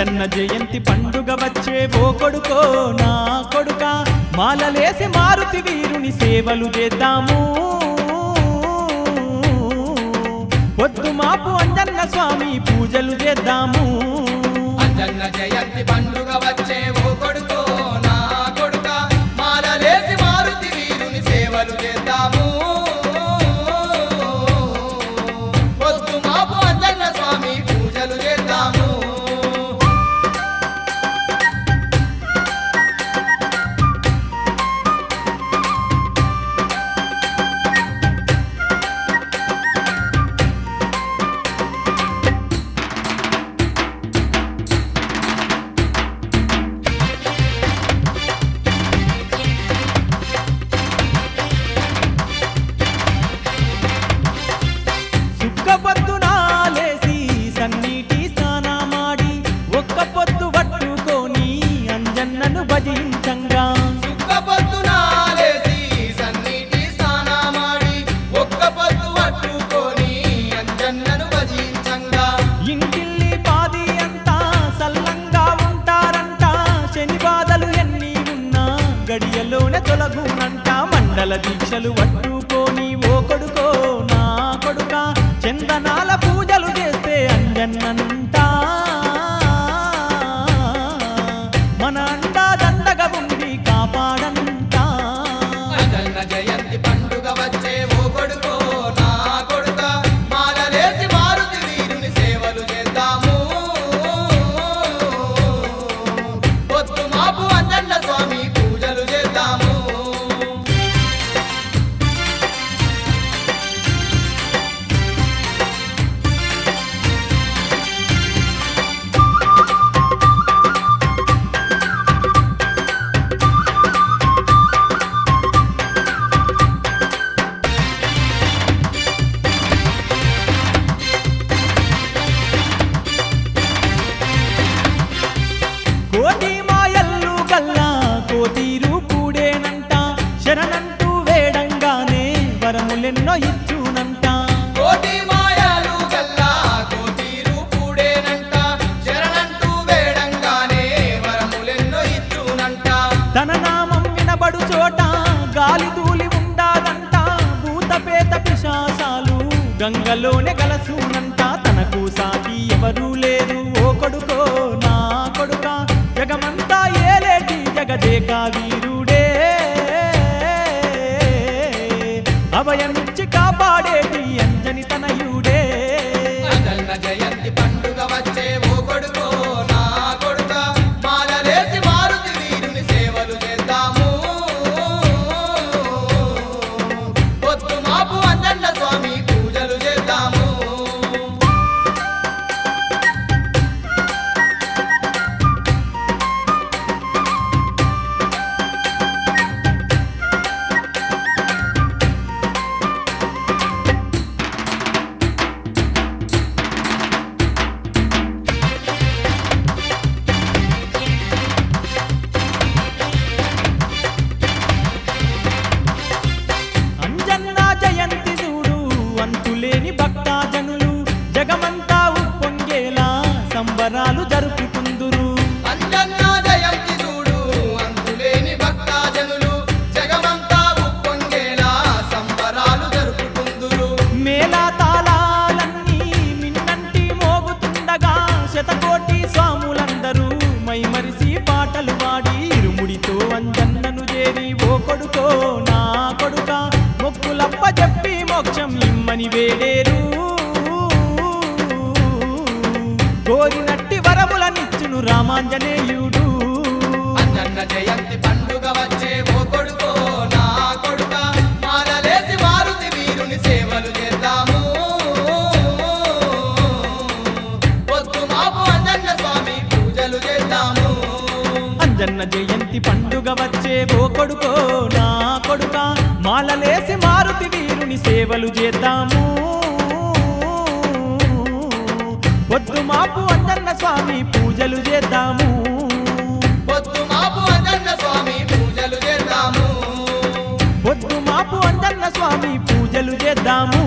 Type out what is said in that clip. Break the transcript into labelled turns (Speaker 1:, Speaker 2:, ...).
Speaker 1: అంజన్న జయంతి పండుగ వచ్చే ఓ కొడుకో నా కొడుక మాలలేసి మారుతి వీరుని సేవలు చేద్దాము పొద్దు మాపు అంజన్న స్వామి పూజలు చేద్దాము
Speaker 2: అంజన్న జయంతి పండుగ వచ్చే ఓ కొడుకో నా కొడుక మాలలేసి మారుతి వీరుని సేవలు చేద్దాము పొద్దు మాపు అంజన్న స్వామి పూజలు చేద్దాము
Speaker 1: పొద్దునాలేసి సన్నీటి స్నానమాడి ఒక్క పొద్దు పట్టుకొని అంజన్నను భజించంగా
Speaker 2: సుక్క పొద్దునాలేసి సన్నీటి స్నానమాడి ఒక్క పొద్దు పట్టుకొని అంజన్నను భజించంగా
Speaker 1: ఇంటిల్లి పాది అంతా సల్లంగా ఉంటారంట శని బాధలు ఎన్ని ఉన్నా గడియలోనే తొలగునంట మండల దీక్షలు పట్టుకొని ఓ కొడుకో నా కొడుక చందనాల పూజలు చేస్తే అంజన్నంట మన అండా దండగా ఉండి కాపాడంట
Speaker 2: అంజన్న జయంతి పండుగ వచ్చే ఓ కొడుకో నా కొడుక మాలలేసి మారుతి వీరుని సేవలు చేద్దాము పొద్దు మాపు అంజన్న స్వామి పూజలు చేద్దాము
Speaker 1: కోటి మాయల్లు గల్లా కోతీరు పూడేనంట శరణంటూ వేడంగానే వరములెన్నో ఇచ్చునంట
Speaker 2: కోటి మాయలు గల్లా కోతీరు పూడేనంట శరణంటూ వేడంగానే వరములెన్నో ఇచ్చునంట
Speaker 1: తన నామం వినబడు చోట గాలి ధూళి ఉండాదంట భూతపేత పిశాసాలు గంగలోనే గలసునంట తనకు సాటి ఎవరూ లేరు ఓ కొడుకో నా కొడుక జగమంతా ఏలేటి జగదేక వీరుడే అభయమిచ్చి కాపాడేటి అంజని తనయుడే
Speaker 2: అంజన్న జయంతి పండుగ వచ్చే ఓ కొడుకో నా కొడుక మాలలేసి మారుతి వీరుని సేవలు చేద్దాము పొద్దు మాపు అంజన్న స్వామి పూజలు చేద్దాము
Speaker 1: అంజన్న జయంతి చూడు అంతులేని భక్తజనులు జగమంతా ఉప్పొంగేలా సంబరాలు జరుపుకుందురు
Speaker 2: అంజన్న జయంతి చూడు అంతులేని భక్తజనులు జగమంతా ఉప్పొంగేలా సంబరాలు జరుపుకుందురు
Speaker 1: మేళా తాళాలన్నీ మిన్నంటి మోగుతుండగా శతకోటి స్వాములందరూ మైమరిసి పాటలు పాడి ఇరుముడితో అంజన్నను చేరి ఓ కొడుకో నా కొడుక మొక్కులప్ప చెప్పి మోక్షం ఇమ్మని వేడేరు కోరినట్టి వరములనిచ్చును రామాంజనేయుడు
Speaker 2: అంజన్న జయంతి పండుగ వచ్చే ఓ కొడుకో నా కొడుక మాలలేసి మారుతి వీరుని సేవలు చేద్దాము పొద్దు మాపు అంజన్న స్వామి పూజలు చేద్దాము
Speaker 1: అంజన్న జయంతి పండుగ వచ్చే ఓ కొడుకో నా కొడుక మాలలేసి మారుతి వీరుని సేవలు చేద్దాము పొద్దు మాపు అంజన్న స్వామి పూజలు చేద్దాము
Speaker 2: పొద్దు మాపు అంజన్న స్వామి పూజలు చేద్దాము
Speaker 1: పొద్దు మాపు అంజన్న స్వామి పూజలు చేద్దాము